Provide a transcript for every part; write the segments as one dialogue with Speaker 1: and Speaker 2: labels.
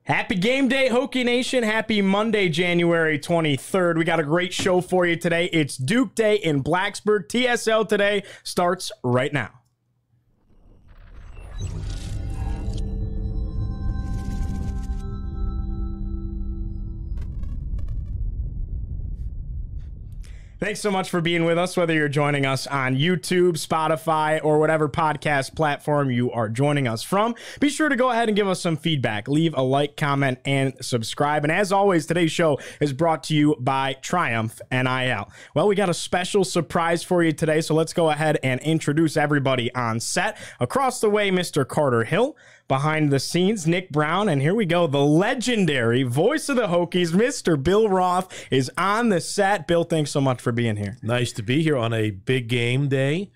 Speaker 1: Happy game day, Hokie Nation. Happy Monday, January 23rd. We got a great show for you today. It's Duke Day in Blacksburg. TSL today starts right now. Thanks so much for being with us, whether you're joining us on YouTube, Spotify, or whatever podcast platform you are joining us from. Be sure to go ahead and give us some feedback. Leave a like, comment, and subscribe. And as always, today's show is brought to you by Triumph NIL. Well, we got a special surprise for you today, so let's go ahead and introduce everybody on set. Across the way, Mr. Carter Hill. Behind the scenes, Nick Brown, and here we go. The legendary voice of the Hokies, Mr. Bill Roth, is on the set. Bill, thanks so much for being here.
Speaker 2: Nice to be here on a big game day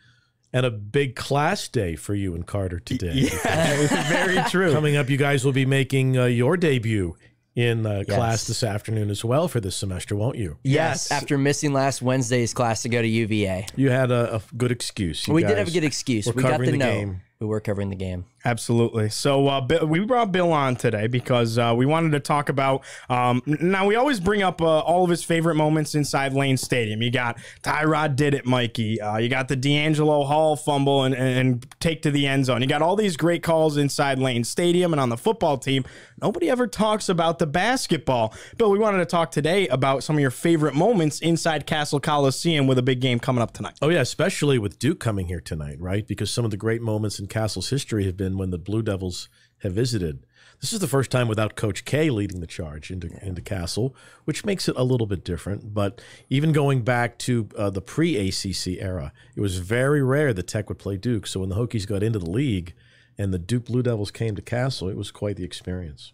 Speaker 2: and a big class day for you and Carter today.
Speaker 1: Yeah, very true.
Speaker 2: Coming up, you guys will be making your debut in class this afternoon as well for this semester, won't you?
Speaker 3: Yes. After missing last Wednesday's class to go to UVA.
Speaker 2: You had a good excuse.
Speaker 3: We did have a good excuse. We got the note.
Speaker 2: Game.
Speaker 3: We were covering the game.
Speaker 1: Absolutely. So we brought Bill on today because we wanted to talk about, now we always bring up all of his favorite moments inside Lane Stadium. You got Tyrod did it, Mikey. You got the D'Angelo Hall fumble and take to the end zone. You got all these great calls inside Lane Stadium and on the football team. Nobody ever talks about the basketball. Bill, we wanted to talk today about some of your favorite moments inside Cassell Coliseum with a big game coming up tonight.
Speaker 2: Oh, yeah, especially with Duke coming here tonight, right? Because some of the great moments in Cassell's history have been when the Blue Devils have visited. This is the first time without Coach K leading the charge into Cassell, which makes it a little bit different. But even going back to the pre-ACC era, it was very rare that Tech would play Duke. So when the Hokies got into the league and the Duke Blue Devils came to Cassell, it was quite the experience.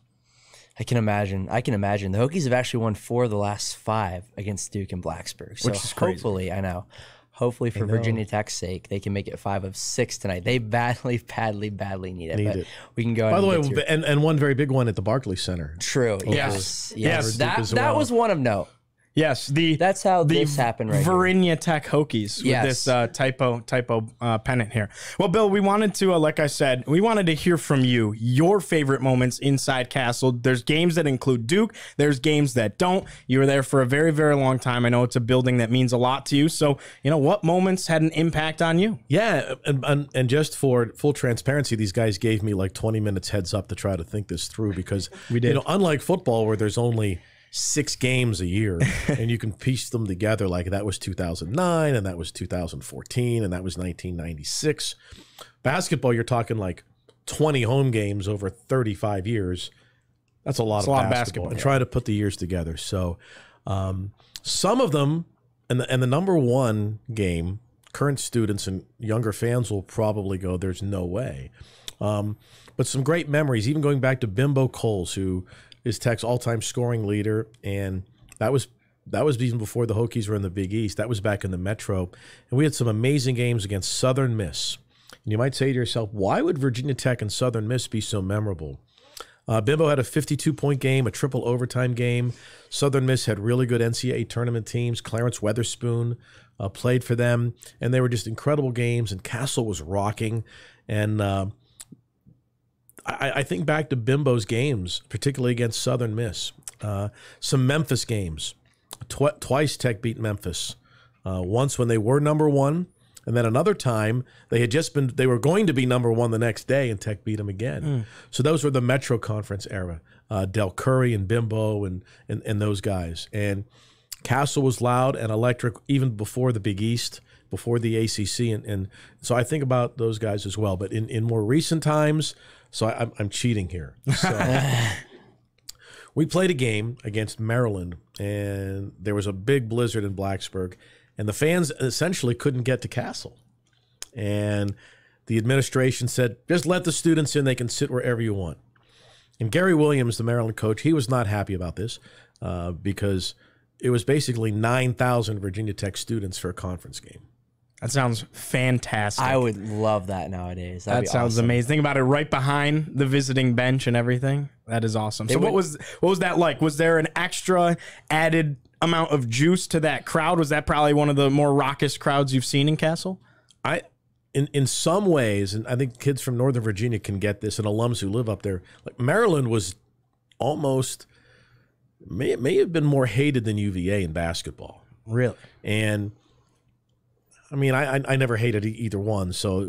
Speaker 3: I can imagine. The Hokies have actually won 4 of the last 5 against Duke and Blacksburg. So
Speaker 1: which is crazy.
Speaker 3: Hopefully, for Virginia Tech's sake, they can make it 5 of 6 tonight. They badly need it. We can go ahead.
Speaker 2: By the way, and one very big one at the Barclays Center.
Speaker 3: True. Yes. That was one of note.
Speaker 1: Yes,
Speaker 3: that's how this happened right
Speaker 1: Virginia Tech Hokies with this typo pennant here. Well, Bill, we wanted to, like I said, we wanted to hear from you, your favorite moments inside Cassell. There's games that include Duke. There's games that don't. You were there for a very, very long time. I know it's a building that means a lot to you. So, what moments had an impact on you?
Speaker 2: Yeah, and just for full transparency, these guys gave me like 20 minutes heads up to try to think this through because,
Speaker 1: we did.
Speaker 2: Unlike football where there's only 6 games a year and you can piece them together like that was 2009 and that was 2014 and that was 1996. Basketball, you're talking like 20 home games over 35 years. That's a lot of basketball. And try to put the years together. So some of them, and the number one game, current students and younger fans will probably go, there's no way. But some great memories, even going back to Bimbo Coles, who is Tech's all-time scoring leader, and that was even before the Hokies were in the Big East. That was back in the Metro, and we had some amazing games against Southern Miss. And you might say to yourself, why would Virginia Tech and Southern Miss be so memorable? Bimbo had a 52-point game, a triple overtime game. Southern Miss had really good NCAA tournament teams. Clarence Weatherspoon played for them, and they were just incredible games, and Cassell was rocking. And I think back to Bimbo's games, particularly against Southern Miss. Some Memphis games. Twice Tech beat Memphis. Once when they were number 1, and then another time they were going to be number 1 the next day, and Tech beat them again. So those were the Metro Conference era. Del Curry and Bimbo and those guys. And Cassell was loud and electric even before the Big East, before the ACC, and so I think about those guys as well. But in more recent times. So I'm cheating here. So we played a game against Maryland, and there was a big blizzard in Blacksburg, and the fans essentially couldn't get to Cassell. And the administration said, just let the students in. They can sit wherever you want. And Gary Williams, the Maryland coach, he was not happy about this because it was basically 9,000 Virginia Tech students for a conference game.
Speaker 1: That sounds fantastic.
Speaker 3: I would love that nowadays.
Speaker 1: That sounds
Speaker 3: awesome.
Speaker 1: amazing. Think about it, right behind the visiting bench and everything. That is awesome. So what was that like? Was there an extra added amount of juice to that crowd? Was that probably one of the more raucous crowds you've seen in Cassell?
Speaker 2: In some ways, and I think kids from Northern Virginia can get this, and alums who live up there, like Maryland was almost may have been more hated than UVA in basketball.
Speaker 1: Really?
Speaker 2: And I mean, I never hated either one, so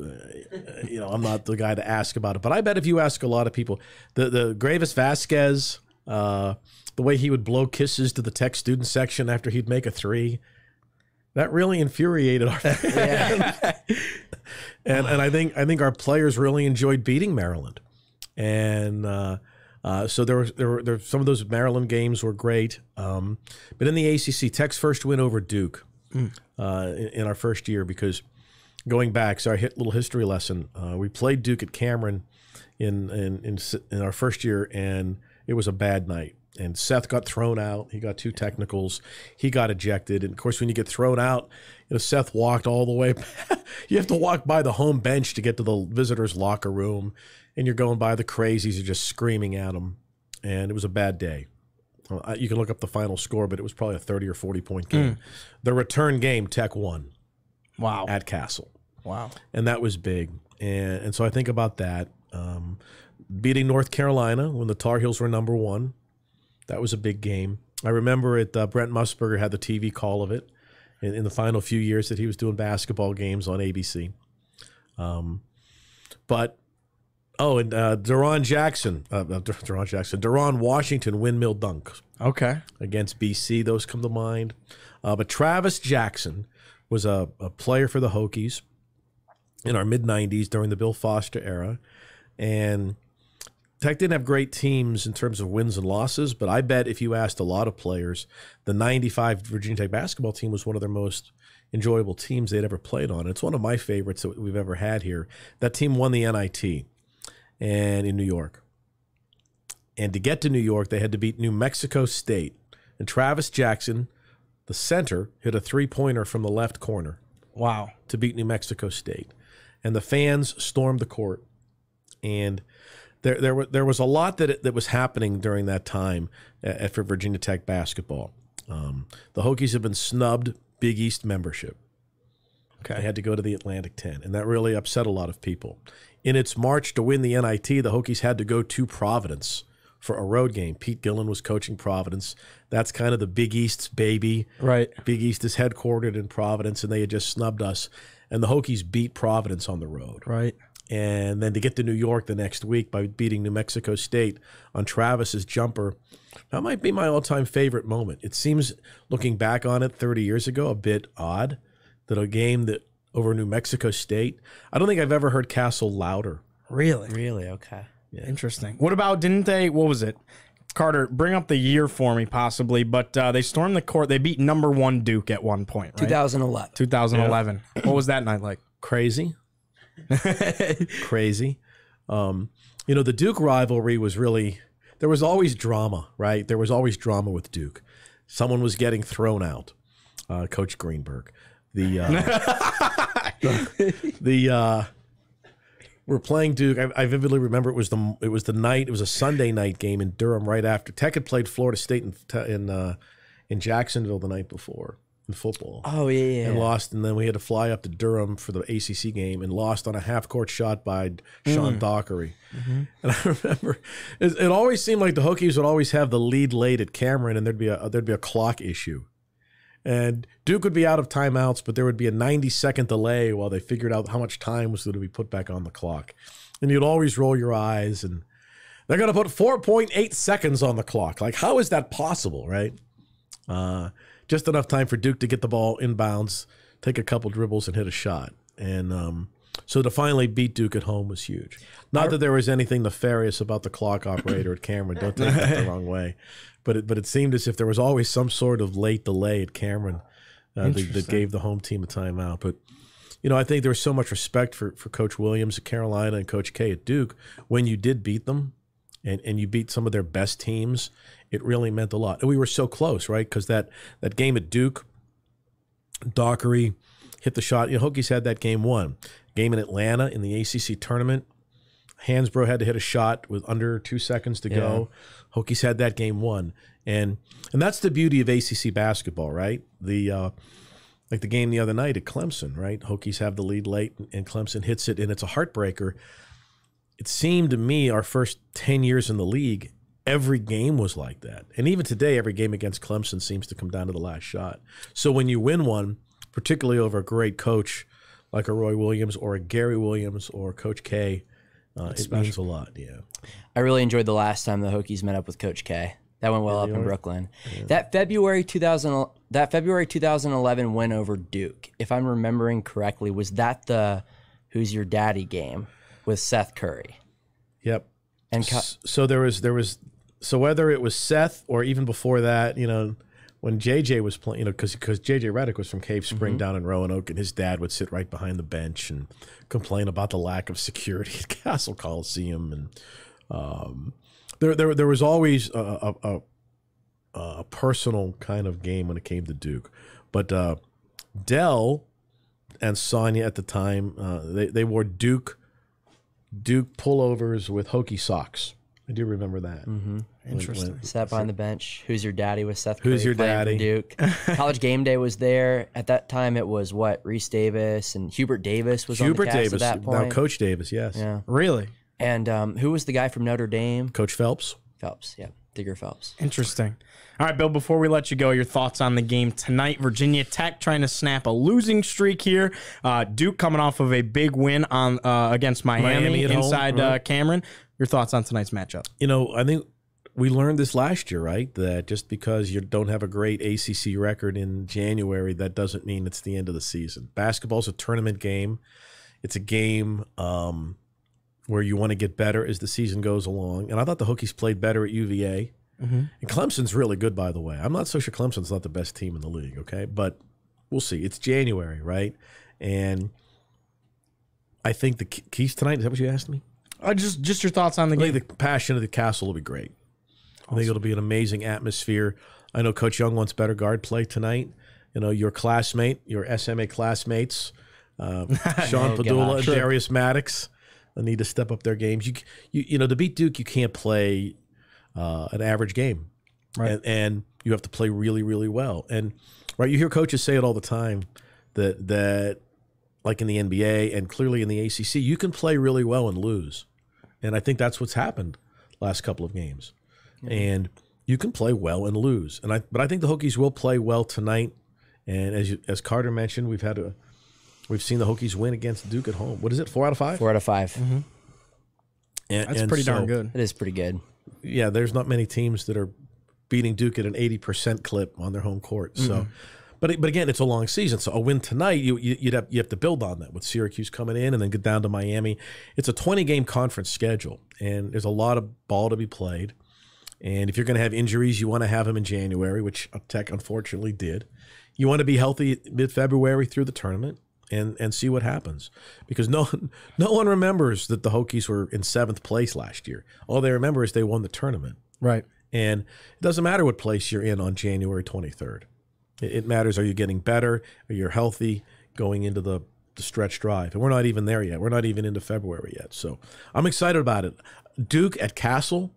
Speaker 2: I'm not the guy to ask about it. But I bet if you ask a lot of people, the Gravis Vasquez, the way he would blow kisses to the tech student section after he'd make a three, that really infuriated our fans. Yeah. and I think our players really enjoyed beating Maryland, and so there were some of those Maryland games were great. But in the ACC, Tech's first win over Duke. In our first year, because going back, so I hit a little history lesson. We played Duke at Cameron in our first year, and it was a bad night. And Seth got thrown out. He got 2 technicals. He got ejected. And of course, when you get thrown out, Seth walked all the way. You have to walk by the home bench to get to the visitors' locker room, and you're going by the crazies are just screaming at him. And it was a bad day. You can look up the final score, but it was probably a 30 or 40-point game. The return game, Tech won.
Speaker 1: Wow.
Speaker 2: At Cassell.
Speaker 1: Wow.
Speaker 2: And that was big. And so I think about that. Beating North Carolina when the Tar Heels were number 1. That was a big game. I remember it. Brent Musburger had the TV call of it in the final few years that he was doing basketball games on ABC. Deron Washington windmill dunk.
Speaker 1: Okay.
Speaker 2: Against BC, those come to mind. But Travis Jackson was a player for the Hokies in our mid-'90s during the Bill Foster era. And Tech didn't have great teams in terms of wins and losses, but I bet if you asked a lot of players, the 95 Virginia Tech basketball team was one of their most enjoyable teams they'd ever played on. It's one of my favorites that we've ever had here. That team won the NIT and in New York. And to get to New York, they had to beat New Mexico State. And Travis Jackson, the center, hit a three-pointer from the left corner.
Speaker 1: Wow.
Speaker 2: To beat New Mexico State. And the fans stormed the court. And there was a lot that was happening during that time for Virginia Tech basketball. The Hokies have been snubbed Big East membership. Okay. They had to go to the Atlantic 10, and that really upset a lot of people. In its march to win the NIT, the Hokies had to go to Providence for a road game. Pete Gillen was coaching Providence. That's kind of the Big East's baby.
Speaker 1: Right.
Speaker 2: Big East is headquartered in Providence, and they had just snubbed us. And the Hokies beat Providence on the road.
Speaker 1: Right.
Speaker 2: And then to get to New York the next week by beating New Mexico State on Travis's jumper, that might be my all-time favorite moment. It seems, looking back on it 30 years ago, a bit odd that a game that over New Mexico State, I don't think I've ever heard Cassell louder.
Speaker 1: Really?
Speaker 3: Really? Okay.
Speaker 2: Yeah.
Speaker 1: Interesting. What about, what was it? Carter, bring up the year for me possibly, but they stormed the court. They beat number 1 Duke at one point, right?
Speaker 3: 2011.
Speaker 1: 2011. Yeah. What was that night like?
Speaker 2: Crazy. Crazy. The Duke rivalry was really, there was always drama, right? There was always drama with Duke. Someone was getting thrown out. Coach Greenberg. We're playing Duke. I vividly remember it was a Sunday night game in Durham right after Tech had played Florida State in Jacksonville the night before in football.
Speaker 3: Oh yeah.
Speaker 2: And lost, and then we had to fly up to Durham for the ACC game and lost on a half-court shot by Sean Dockery. Mm-hmm. And I remember it always seemed like the Hokies would always have the lead late at Cameron, and there'd be a clock issue. And Duke would be out of timeouts, but there would be a 90-second delay while they figured out how much time was going to be put back on the clock. And you'd always roll your eyes, and they're going to put 4.8 seconds on the clock. Like, how is that possible, right? Just enough time for Duke to get the ball inbounds, take a couple dribbles, and hit a shot. And so to finally beat Duke at home was huge. Not that there was anything nefarious about the clock operator at Cameron. Don't take that the wrong way. But it seemed as if there was always some sort of late delay at Cameron that gave the home team a timeout. But, I think there was so much respect for Coach Williams at Carolina and Coach K at Duke. When you did beat them and you beat some of their best teams, it really meant a lot. And we were so close, right? Because that game at Duke, Dockery hit the shot. Hokies had that game won. Game in Atlanta in the ACC tournament, Hansbrough had to hit a shot with under 2 seconds to go. Hokies had that game won. And that's the beauty of ACC basketball, right? Like the game the other night at Clemson, right? Hokies have the lead late, and Clemson hits it, and it's a heartbreaker. It seemed to me our first 10 years in the league, every game was like that. And even today, every game against Clemson seems to come down to the last shot. So when you win one, particularly over a great coach like a Roy Williams or a Gary Williams or Coach K, it means a lot. Yeah,
Speaker 3: I really enjoyed the last time the Hokies met up with Coach K. That went well up in Brooklyn. Yeah. That February 2011 win over Duke, if I'm remembering correctly, was that the Who's Your Daddy game with Seth Curry?
Speaker 2: Yep.
Speaker 3: And
Speaker 2: so there was so whether it was Seth or even before that, you know, when JJ was playing, you know, because JJ Redick was from Cave Spring down in Roanoke, and his dad would sit right behind the bench and complain about the lack of security at Cassell Coliseum, and there was always a personal kind of game when it came to Duke. But Dell and Sonia at the time, they wore Duke pullovers with Hokie socks. I do remember that.
Speaker 1: Interesting.
Speaker 3: Sat behind the bench. Who's Your Daddy with Seth Curry.
Speaker 2: Who's Your Daddy?
Speaker 3: Duke. College Game Day was there. At that time, it was what? Reese Davis and Hubert Davis was on the cast at that point.
Speaker 2: Now Coach Davis, yes.
Speaker 3: Yeah.
Speaker 1: Really?
Speaker 3: And who was the guy from Notre Dame?
Speaker 2: Coach Phelps.
Speaker 3: Phelps, yeah. Digger Phelps.
Speaker 1: Interesting. All right, Bill, before we let you go, your thoughts on the game tonight. Virginia Tech trying to snap a losing streak here. Duke coming off of a big win on against Miami inside home, right? Cameron. Your thoughts on tonight's matchup?
Speaker 2: You know, I think we learned this last year, right? That just because you don't have a great ACC record in January, that doesn't mean it's the end of the season. Basketball's a tournament game. It's a game where you want to get better as the season goes along. And I thought the Hokies played better at UVA. And Clemson's really good, by the way. I'm not so sure Clemson's not the best team in the league, okay? But we'll see. It's January, right? And I think the keys tonight, is that what you asked me?
Speaker 1: Just your thoughts on the game.
Speaker 2: I think the passion of the Castle will be great. Awesome. I think it'll be an amazing atmosphere. I know Coach Young wants better guard play tonight. You know, your classmate, your SMA classmates, Sean Padula and Darius Maddox need to step up their games. You know, to beat Duke, you can't play an average game, right? And you have to play really, really well. And right, you hear coaches say it all the time that like in the NBA and clearly in the ACC, you can play really well and lose. And I think that's what's happened last couple of games. And you can play well and lose. But I think the Hokies will play well tonight. And as Carter mentioned, we've seen the Hokies win against Duke at home. What is it? 4 out of 5?
Speaker 3: 4 out of 5.
Speaker 1: That's pretty darn good.
Speaker 3: It is pretty good.
Speaker 2: Yeah, there's not many teams that are beating Duke at an 80% clip on their home court. So, but again, it's a long season. So a win tonight, you have to build on that with Syracuse coming in and then get down to Miami. It's a 20-game conference schedule, and there's a lot of ball to be played. And if you're going to have injuries, you want to have them in January, which Tech unfortunately did. You want to be healthy mid-February through the tournament and see what happens. Because no one remembers that the Hokies were in 7th place last year. All they remember is they won the tournament.
Speaker 1: Right.
Speaker 2: And it doesn't matter what place you're in on January 23rd. It matters, are you getting better? Are you healthy going into the stretch drive? And we're not even there yet. We're not even into February yet. So I'm excited about it. Duke at Cassell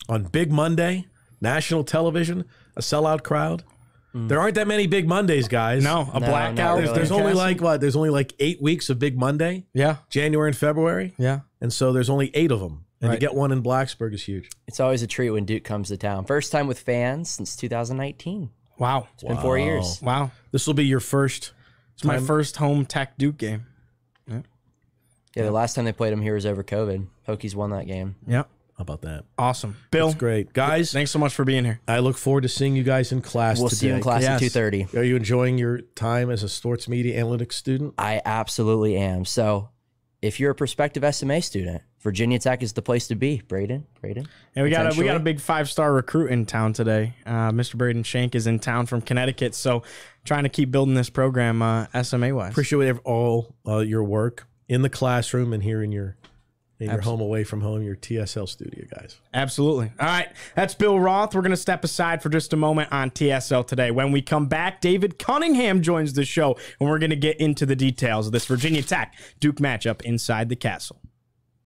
Speaker 2: on Big Monday, national television, a sellout crowd. There aren't that many Big Mondays, guys.
Speaker 1: No, blackout.
Speaker 3: Really.
Speaker 2: There's only like what? There's only like 8 weeks of Big Monday.
Speaker 1: Yeah.
Speaker 2: January and February.
Speaker 1: Yeah.
Speaker 2: And so there's only 8 of them. And to get one in Blacksburg is huge.
Speaker 3: It's always a treat when Duke comes to town. First time with fans since 2019.
Speaker 1: Wow.
Speaker 3: It's been 4 years.
Speaker 1: Wow.
Speaker 2: This will be your first.
Speaker 1: It's my first home Tech Duke game.
Speaker 3: Yeah, the last time they played them here was over COVID. Hokies won that game.
Speaker 1: Yep.
Speaker 2: How about that?
Speaker 1: Awesome. Bill.
Speaker 2: That's great. Guys,
Speaker 1: thanks so much for being here.
Speaker 2: I look forward to seeing you guys in class
Speaker 3: We'll
Speaker 2: today.
Speaker 3: see you in class at 2:30.
Speaker 2: Are you enjoying your time as a sports media analytics student?
Speaker 3: I absolutely am. So if you're a prospective SMA student, Virginia Tech is the place to be. Braden.
Speaker 1: And we got a big 5-star recruit in town today. Mr. Braden Shank is in town from Connecticut. So trying to keep building this program SMA wise.
Speaker 2: Appreciate all your work in the classroom and here in your home away from home, your TSL studio, guys.
Speaker 1: Absolutely. All right. That's Bill Roth. We're going to step aside for just a moment on TSL today. When we come back, David Cunningham joins the show, and we're going to get into the details of this Virginia Tech Duke matchup inside the Castle.